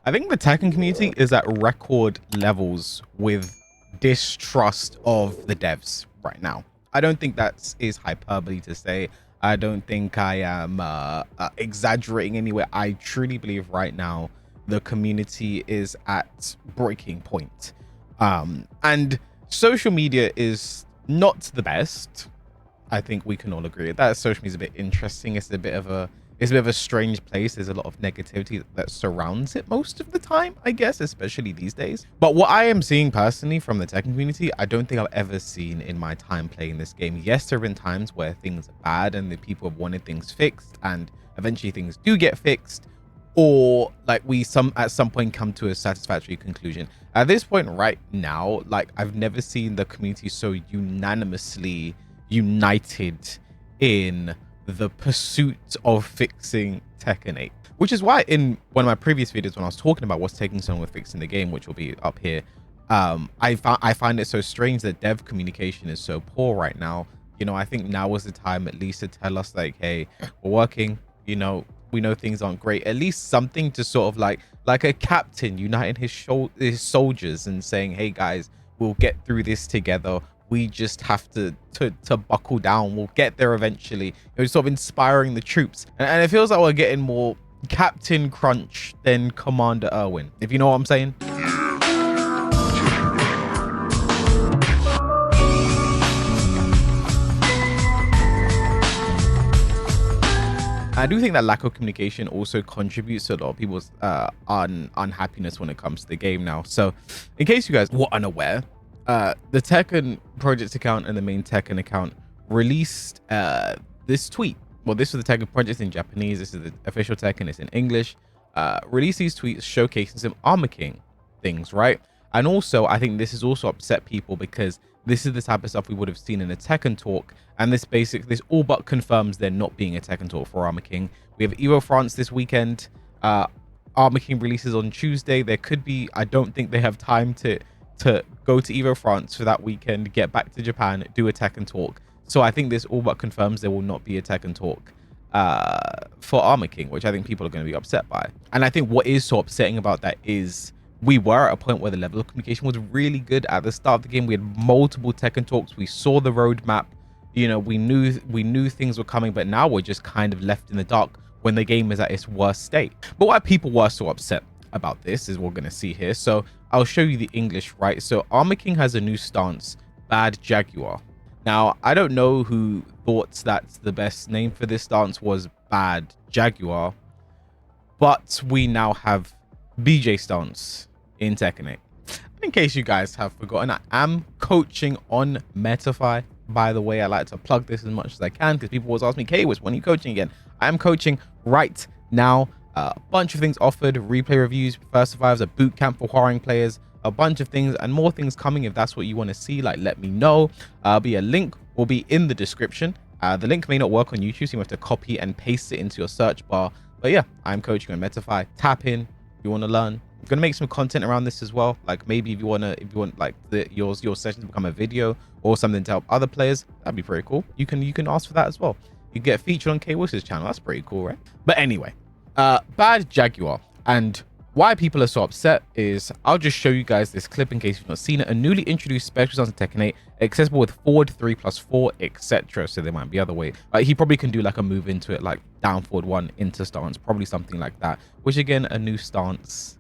I think the Tekken community is at record levels with distrust of the devs right now. I don't think that is hyperbole to say. I don't think I am exaggerating anywhere. I truly believe right now the community is at breaking point. And social media is not the best. I think we can all agree that social media is a bit interesting. It's a bit of a strange place. There's a lot of negativity that surrounds it most of the time, I guess, especially these days. But what I am seeing personally from the Tekken community, I don't think I've ever seen in my time playing this game. Yes, there have been times where things are bad and the people have wanted things fixed, and eventually things do get fixed, or like at some point come to a satisfactory conclusion. At this point right now, like, I've never seen the community so unanimously united in the pursuit of fixing Tekken 8, which is why in one of my previous videos when I was talking about what's taking so long with fixing the game, which will be up here, I find it so strange that dev communication is so poor right now. You know, I think now is the time at least to tell us, like, hey, we're working, you know, we know things aren't great, at least something to sort of like a captain uniting his soldiers and saying, hey guys, we'll get through this together. We just have to buckle down. We'll get there eventually. It was sort of inspiring the troops. And it feels like we're getting more Captain Crunch than Commander Irwin, if you know what I'm saying. I do think that lack of communication also contributes to a lot of people's unhappiness when it comes to the game now. So in case you guys were unaware, the Tekken project account and the main Tekken account released this tweet. Well, this was the Tekken project in Japanese. This is the official Tekken. It's in English. Released these tweets showcasing some Armor King things, right? And also, I think this has also upset people because this is the type of stuff we would have seen in a Tekken talk. And this all but confirms there not being a Tekken talk for Armor King. We have Evo France this weekend. Armor King releases on Tuesday. There could be, I don't think they have time to go to Evo France for that weekend, get back to Japan, do a Tekken talk. So I think this all but confirms there will not be a Tekken talk for Armor King, which I think people are going to be upset by. And I think what is so upsetting about that is we were at a point where the level of communication was really good at the start of the game. We had multiple Tekken talks. We saw the roadmap. You know, we knew things were coming, but now we're just kind of left in the dark when the game is at its worst state. But why people were so upset about this is what we're going to see here. So I'll show you the English, right? So Armor King has a new stance, Bad Jaguar. Now, I don't know who thought that the best name for this stance was Bad Jaguar, but we now have BJ stance in Tekken 8. In case you guys have forgotten, I am coaching on Metafy. By the way, I like to plug this as much as I can because people always ask me, K-Wiz, when are you coaching again? I am coaching right now. A bunch of things offered, replay reviews, first survivors, a boot camp for Hwarring players, a bunch of things and more things coming. If that's what you want to see, like, let me know. A link will be in the description. The link may not work on YouTube, so you have to copy and paste it into your search bar. But yeah, I'm coaching on Metafy. Tap in if you want to learn. I'm gonna make some content around this as well. Like, maybe if you want like your session to become a video or something to help other players, that'd be pretty cool. You can ask for that as well. You get featured on K-Wish's channel. That's pretty cool, right? But anyway, Bad Jaguar, and why people are so upset is I'll just show you guys this clip in case you've not seen it. A newly introduced special stance in Tekken 8, accessible with forward 3+4, etc. So there might be other way. He probably can do like a move into it, like down forward 1 into stance, probably something like that. Which again, a new stance,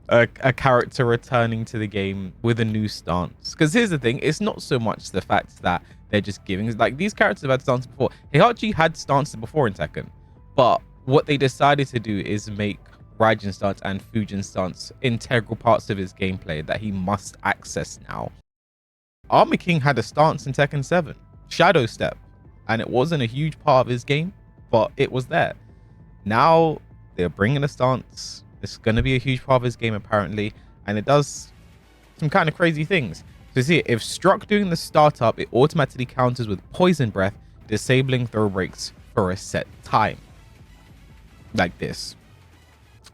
a character returning to the game with a new stance. Because here's the thing, it's not so much the fact that they're just giving, like, these characters have had stances before. Heihachi had stances before in Tekken, but what they decided to do is make Raijin stance and Fujin stance integral parts of his gameplay that he must access now. Armor King had a stance in Tekken 7, Shadow Step, and it wasn't a huge part of his game, but it was there. Now they're bringing a stance. It's going to be a huge part of his game apparently, and it does some kind of crazy things. So see, if struck during the startup, it automatically counters with Poison Breath, disabling throw breaks for a set time. Like this,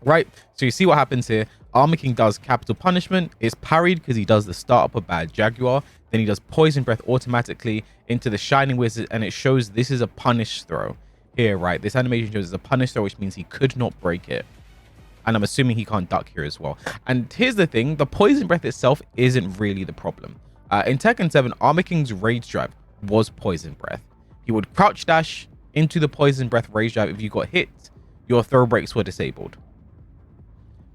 right? So you see what happens here. Armor King does Capital Punishment. It's parried because he does the startup of Bad Jaguar. Then he does Poison Breath automatically into the Shining Wizard, and it shows this is a punish throw. here, right? This animation shows it's a punish throw, which means he could not break it. And I'm assuming he can't duck here as well. And here's the thing, the poison breath itself isn't really the problem. In Tekken 7, Armor King's rage drive was poison breath. He would crouch dash into the poison breath rage drive. If you got hit, your throw breaks were disabled.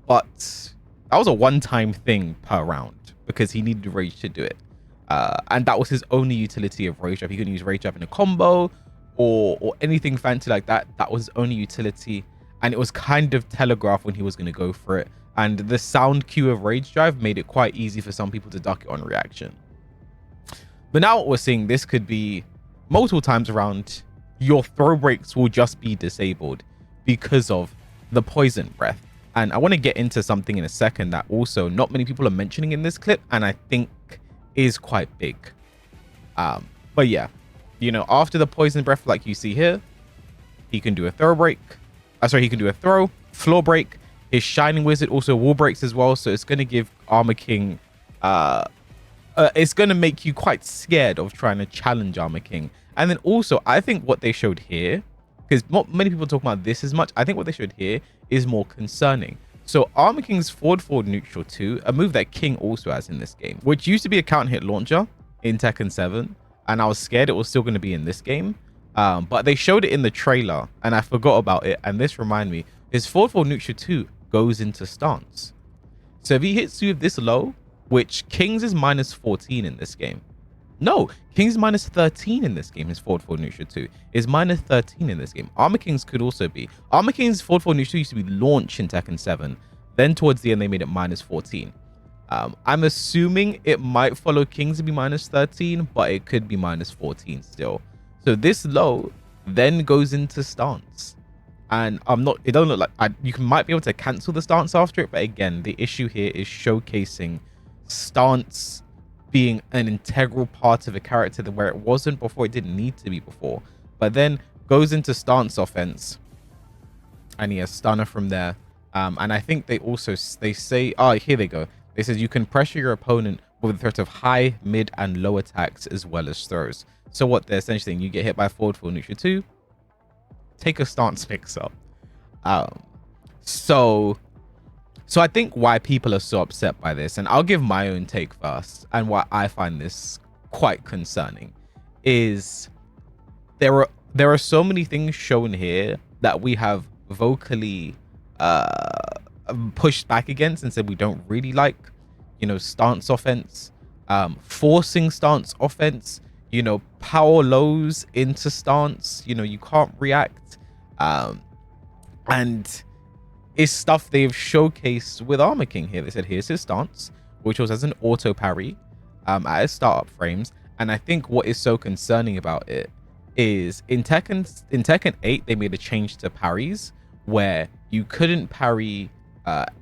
But that was a one-time thing per round because he needed rage to do it. And that was his only utility of rage drive. He couldn't use rage drive in a combo or anything fancy like that. That was his only utility. And it was kind of telegraphed when he was going to go for it. And the sound cue of rage drive made it quite easy for some people to duck it on reaction. But now what we're seeing, this could be multiple times around, your throw breaks will just be disabled because of the poison breath. And I want to get into something in a second that also not many people are mentioning in this clip, and I think is quite big. But yeah, you know, after the poison breath, like you see here, he can do a throw break. He can do a throw, floor break. His Shining Wizard also wall breaks as well. So it's going to give Armor King, it's going to make you quite scared of trying to challenge Armor King. And then also, I think what they showed here, because not many people talk about this as much, I think what they showed here is more concerning. So Armor King's forward neutral 2, a move that King also has in this game, which used to be a counter hit launcher in Tekken 7. And I was scared it was still going to be in this game. But they showed it in the trailer and I forgot about it. And this reminded me, his forward neutral 2 goes into stance. So if he hits you with this low, which King's is minus 14 in this game. No, King's minus 13 in this game. His forward neutral 2 is minus 13 in this game. Armor King's could also be. Armor King's forward neutral 2 used to be launched in Tekken 7. Then towards the end, they made it minus 14. I'm assuming it might follow King's to be minus 13, but it could be minus 14 still. So this low then goes into stance. And it doesn't look like you might be able to cancel the stance after it. But again, the issue here is showcasing stance being an integral part of a character where it wasn't before. It didn't need to be before, but then goes into stance offense and he has stunner from there. And I think they say, oh, here they go. They says you can pressure your opponent with the threat of high, mid and low attacks as well as throws. So what they're essentially saying, you get hit by forward neutral 2, take a stance mix up. So I think why people are so upset by this, and I'll give my own take first, and why I find this quite concerning, is there are so many things shown here that we have vocally pushed back against and said we don't really like. You know, stance offense, forcing stance offense, you know, power lows into stance, you know, you can't react. And it's stuff they've showcased with Armor King here. They said, here's his stance, which was as an auto parry at his startup frames. And I think what is so concerning about it is in Tekken 8, they made a change to parries where you couldn't parry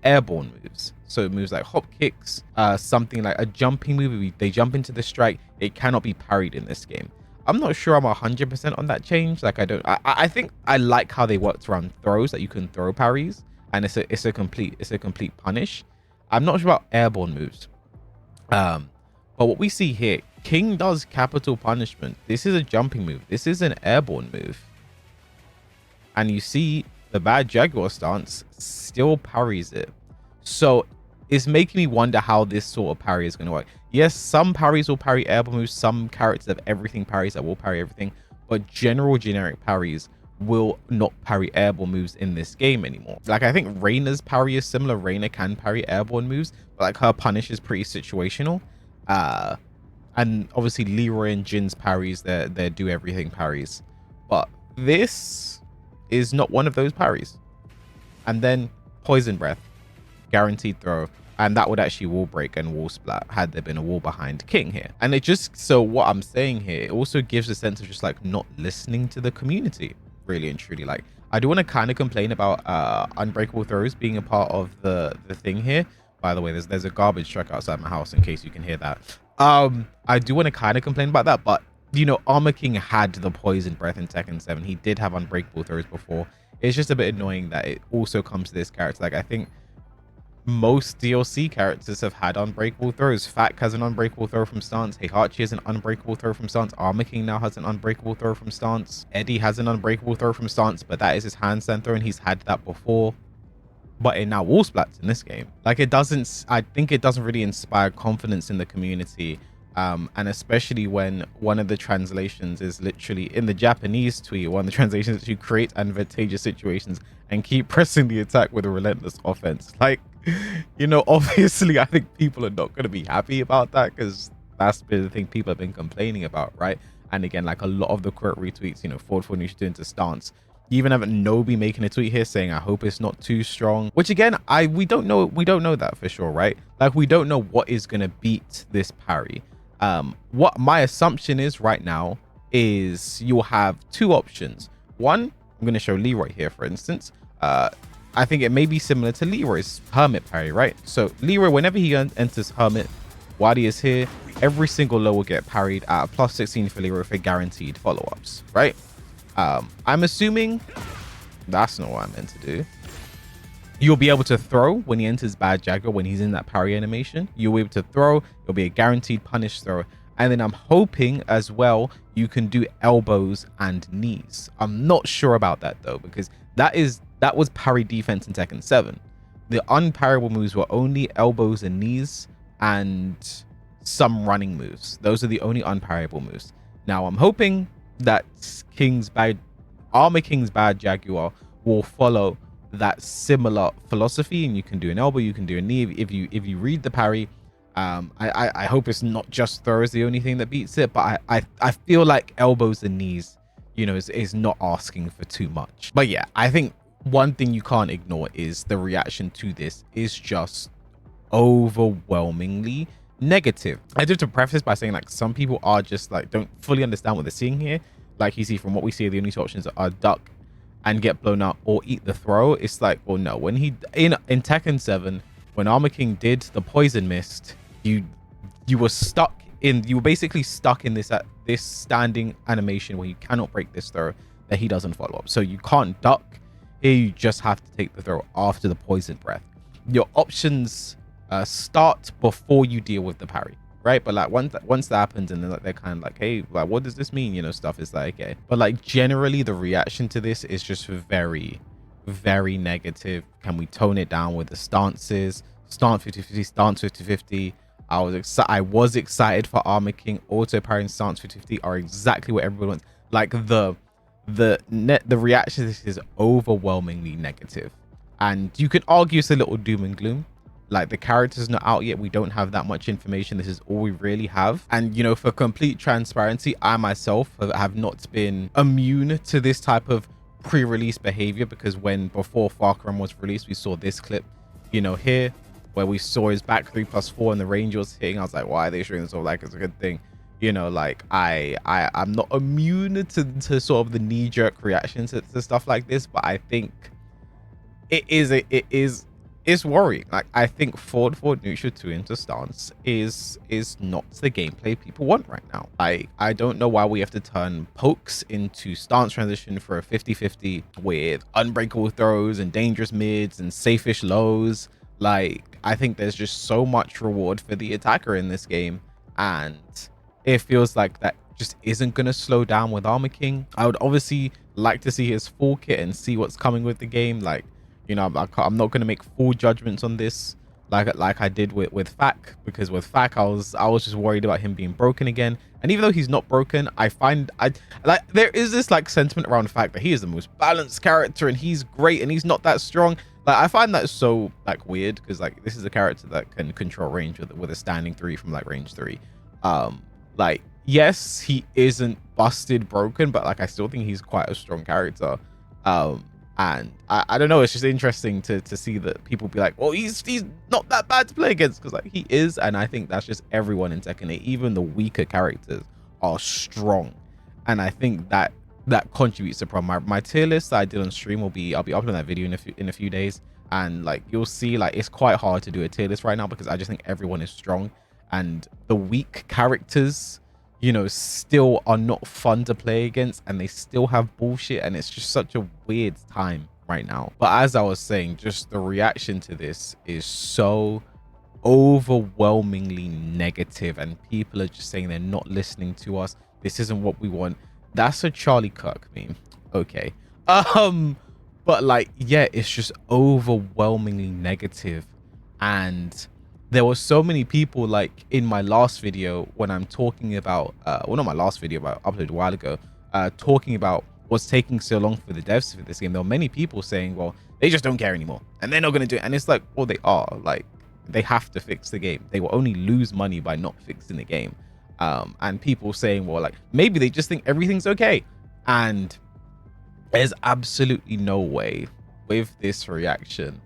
airborne moves. So moves like hop kicks, something like a jumping move, they jump into the strike, it cannot be parried in this game. I'm not sure I'm 100% on that change. Like I think I like how they worked around throws, that you can throw parries and it's a complete punish. I'm not sure about airborne moves. But what we see here, King does capital punishment. This is a jumping move. This is an airborne move. And you see the bad Jaguar stance still parries it. So it's making me wonder how this sort of parry is going to work. Yes, some parries will parry airborne moves. Some characters have everything parries that will parry everything. But generic parries will not parry airborne moves in this game anymore. Like, I think Reina's parry is similar. Reina can parry airborne moves, but like her punish is pretty situational. And obviously Leroy and Jin's parries, they're do everything parries. But this is not one of those parries. And then poison breath, guaranteed throw, and that would actually wall break and wall splat had there been a wall behind King here. And it just, so what I'm saying here, it also gives a sense of just like not listening to the community, really and truly. Like, I do want to kind of complain about unbreakable throws being a part of the thing here. By the way, there's a garbage truck outside my house in case you can hear that. I do want to kind of complain about that, but you know, Armor King had the poison breath in Tekken 7. He did have unbreakable throws before. It's just a bit annoying that it also comes to this character. Like, I think most DLC characters have had unbreakable throws. Fack has an unbreakable throw from stance. Heihachi has an unbreakable throw from stance. Armor King now has an unbreakable throw from stance. Eddie has an unbreakable throw from stance, but that is his handstand throw, and he's had that before. But it now wall splats in this game. Like, it doesn't, I think it doesn't really inspire confidence in the community. And especially when one of the translations is literally in the Japanese tweet, one of the translations is to create advantageous situations and keep pressing the attack with a relentless offense. Like, you know, obviously I think people are not going to be happy about that, because that's been the thing people have been complaining about, right? And again, like a lot of the quote retweets, you know, forward for Nishido into stance. You even have Nobi making a tweet here saying, I hope it's not too strong, which again, we don't know that for sure, right? Like, we don't know what is going to beat this parry. What my assumption is right now is you'll have two options. One, I'm going to show Leroy here, for instance. I think it may be similar to Leroy's Hermit parry, right? So Leroy, whenever he enters Hermit, while he is here, every single low will get parried at a plus 16 for Leroy for guaranteed follow-ups, right? I'm assuming that's not what I meant to do. You'll be able to throw when he enters Bad Jaguar, when he's in that parry animation. You'll be able to throw. It'll be a guaranteed punish throw. And then I'm hoping as well you can do elbows and knees. I'm not sure about that though, because that was parry defense in Tekken 7. The unparryable moves were only elbows and knees and some running moves. Those are the only unparryable moves. Now I'm hoping that Armor King's Bad Jaguar will follow that similar philosophy, and you can do an elbow, you can do a knee if you read the parry. I hope it's not just throw is the only thing that beats it, but I feel like elbows and knees, you know, is not asking for too much. But yeah, I think one thing you can't ignore is the reaction to this is just overwhelmingly negative. I do have to preface by saying, like, some people are just like don't fully understand what they're seeing here. Like, you see, from what we see, the only two options are duck and get blown up, or eat the throw. It's like, well, no, when he in Tekken 7, when Armor King did the poison mist, you were basically stuck in this standing animation where you cannot break this throw that he doesn't follow up. So you can't duck here, you just have to take the throw after the poison breath. Your options start before you deal with the parry, right? But like once that happens, and then like they're kind of like, hey, like, what does this mean, you know, stuff is like, okay. But like generally the reaction to this is just very, very negative. Can we tone it down with the stances? Stance 50-50, stance 50-50. I was excited for Armor King. Auto parry and stance 50-50 are exactly what everyone wants. Like the reaction to this is overwhelmingly negative, and you could argue it's a little doom and gloom. Like, the character's not out yet, we don't have that much information, this is all we really have. And, you know, for complete transparency, I myself have not been immune to this type of pre-release behavior, because before Far Cry was released, we saw this clip, you know, here, where we saw his back 3+4 and the range was hitting. I was like, why are they showing this off? Like, it's a good thing, you know. Like, I'm not immune to sort of the knee-jerk reactions to stuff like this, but I think it's worrying. Like, I think forward neutral 2 into stance is not the gameplay people want right now. I don't know why we have to turn pokes into stance transition for a 50-50 with unbreakable throws and dangerous mids and safe-ish lows. Like, I think there's just so much reward for the attacker in this game, and it feels like that just isn't going to slow down with Armor King. I would obviously like to see his full kit and see what's coming with the game. Like, you know, I'm not going to make full judgments on this like I did with Fack, because with Fack I was just worried about him being broken again. And even though he's not broken, I like there is this like sentiment around the fact that he is the most balanced character and he's great and he's not that strong. Like, I find that so like weird, because like this is a character that can control range with a standing 3 from like range 3. Like, yes, he isn't busted broken, but like I still think he's quite a strong character. And I don't know, it's just interesting to see that people be like, well, he's not that bad to play against, because like he is. And I think that's just everyone in Tekken 8. Even the weaker characters are strong, and I think that contributes to the problem. My tier list that I did on stream I'll be uploading that video in a few days, and like you'll see, like it's quite hard to do a tier list right now, because I just think everyone is strong, and the weak characters, you know, still are not fun to play against, and they still have bullshit, and it's just such a weird time right now. But as I was saying, just the reaction to this is so overwhelmingly negative, and people are just saying they're not listening to us. This isn't what we want. That's a Charlie Kirk meme. Okay. But like, yeah, it's just overwhelmingly negative. And there were so many people, like in my last video when I'm talking about well, not my last video, but I uploaded a while ago, talking about what's taking so long for the devs for this game. There were many people saying, well, they just don't care anymore and they're not going to do it. And it's like, well, they are. Like, they have to fix the game. They will only lose money by not fixing the game. And people saying, well, like, maybe they just think everything's okay. And there's absolutely no way with this reaction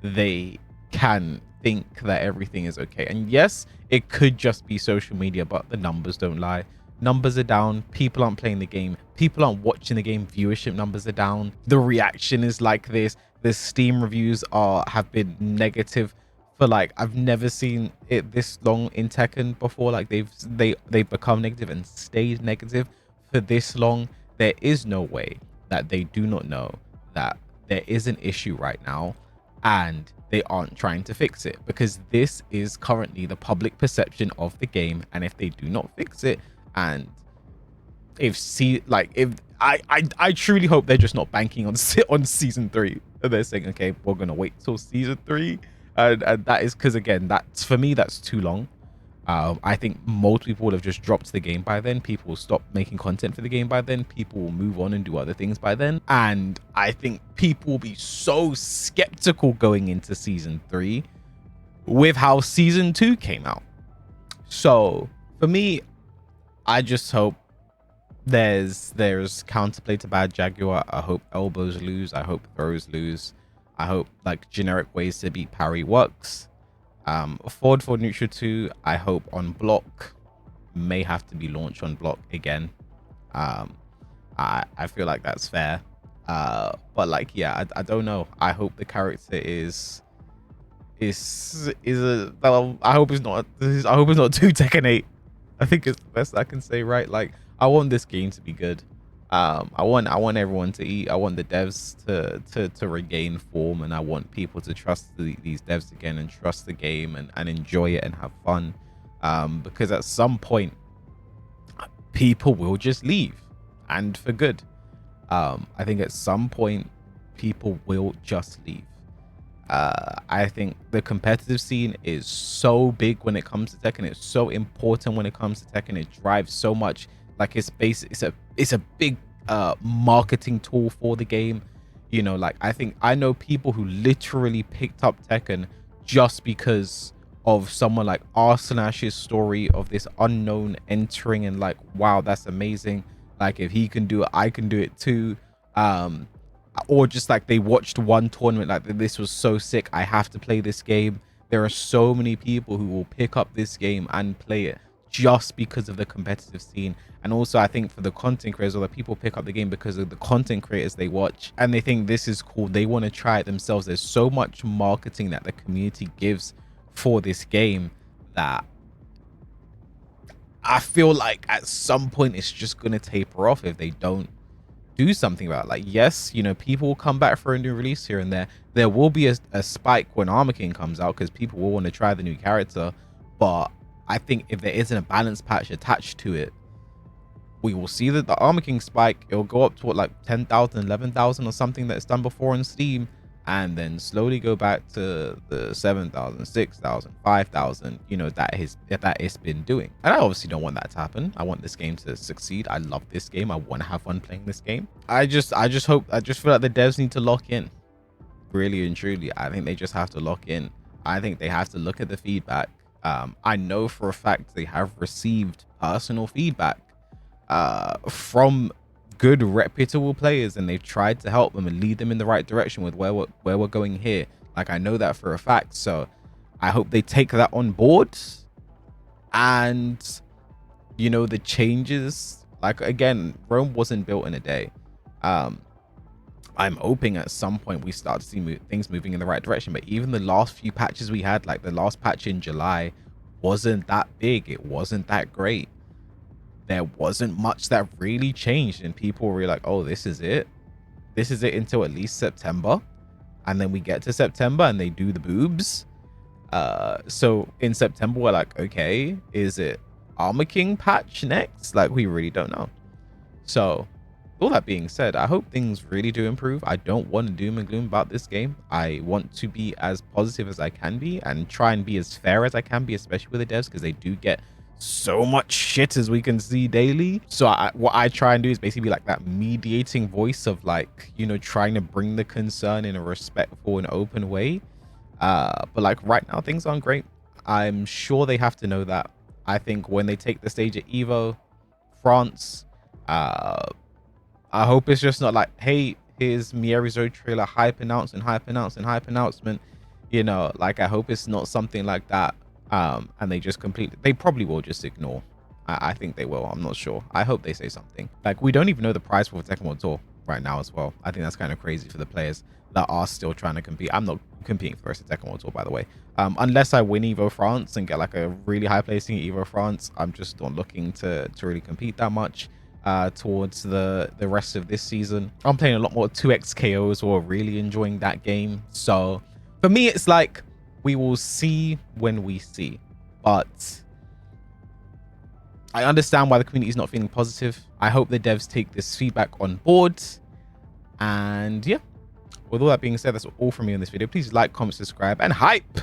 they can think that everything is okay. And yes, it could just be social media, but the numbers don't lie. Numbers are down. People aren't playing the game. People aren't watching the game. Viewership numbers are down. The reaction is like this. The Steam reviews have been negative for, like, I've never seen it this long in Tekken before. Like, they've become negative and stayed negative for this long. There is no way that they do not know that there is an issue right now and they aren't trying to fix it, because this is currently the public perception of the game. And if they do not fix it, and if I truly hope they're just not banking on season 3, and they're saying, okay, we're gonna wait till season 3, and that is because, again, that's, for me, that's too long. I think most people would have just dropped the game by then. People will stop making content for the game by then. People will move on and do other things by then. And I think people will be so skeptical going into season 3 with how season 2 came out. So for me, I just hope there's counterplay to Bad Jaguar. I hope elbows lose. I hope throws lose. I hope, like, generic ways to beat parry works. Forward for neutral 2, I hope on block may have to be launched on block again. I feel like that's fair. But, like, yeah, I don't know. I hope the character is I hope it's not too Tekken 8. I think it's the best I can say, right? Like, I want this game to be good. I want everyone to eat. I want the devs to regain form, and I want people to trust these devs again and trust the game and enjoy it and have fun. Because at some point, people will just leave, and for good. I think at some point, people will just leave. I think the competitive scene is so big when it comes to Tekken. It's so important when it comes to Tekken. It drives so much. Like, it's a big marketing tool for the game. You know, like, I know people who literally picked up Tekken just because of someone like r//'s story of this unknown entering, and like, wow, that's amazing. Like, if he can do it, I can do it too. Or just like they watched one tournament, like, this was so sick, I have to play this game. There are so many people who will pick up this game and play it just because of the competitive scene. And also, I think for the content creators, or the people pick up the game because of the content creators they watch and they think this is cool, they want to try it themselves. There's so much marketing that the community gives for this game that I feel like at some point it's just going to taper off if they don't do something about it. Like, yes, you know, people will come back for a new release here and there. There will be a spike when Armor King comes out because people will want to try the new character. But I think if there isn't a balance patch attached to it, we will see that the Armor King spike, it'll go up to what, like 10,000, 11,000 or something that's done before on Steam, and then slowly go back to the 7,000, 6,000, 5,000, you know, that it's been doing. And I obviously don't want that to happen. I want this game to succeed. I love this game. I want to have fun playing this game. I just feel like the devs need to lock in, really and truly. I think they just have to lock in. I think they have to look at the feedback. I know for a fact they have received personal feedback from good reputable players, and they've tried to help them and lead them in the right direction with where we're going here. Like, I know that for a fact. So I hope they take that on board. And, you know, the changes, like, again, Rome wasn't built in a day. I'm hoping at some point we start to see things moving in the right direction. But even the last few patches we had, like the last patch in July, wasn't that big. It wasn't that great. There wasn't much that really changed, and people were like, oh, this is it. this is it until at least September, and then we get to September and they do the boobs. So in September we're like, okay, is it Armor King patch next? Like, we really don't know. So all that being said, I hope things really do improve. I don't want to doom and gloom about this game. I want to be as positive as I can be and try and be as fair as I can be, especially with the devs, because they do get so much shit, as we can see daily. So what I try and do is basically be like that mediating voice of, like, you know, trying to bring the concern in a respectful and open way. But like right now things aren't great. I'm sure they have to know that. I think when they take the stage at Evo France, I hope it's just not like, hey, here's Mierizo trailer, hype announcement, hype announcement, hype announcement. You know, like, I hope it's not something like that. And they just completely, they probably will just ignore. I think they will. I'm not sure. I hope they say something. Like, we don't even know the prize for the Tekken World Tour right now as well. I think that's kind of crazy for the players that are still trying to compete. I'm not competing for the rest of Tekken World Tour, by the way. Unless I win Evo France and get like a really high placing at Evo France, I'm just not looking to really compete that much towards the rest of this season. I'm playing a lot more 2x KOs, or really enjoying that game. So for me, it's like, we will see when we see. But I understand why the community is not feeling positive. I hope the devs take this feedback on board. And yeah, with all that being said, that's all from me on this video. Please like, comment, subscribe, and hype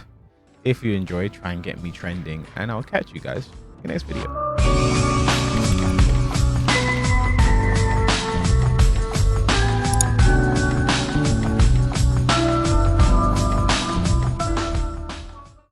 if you enjoy. Try and get me trending, and I'll catch you guys in the next video.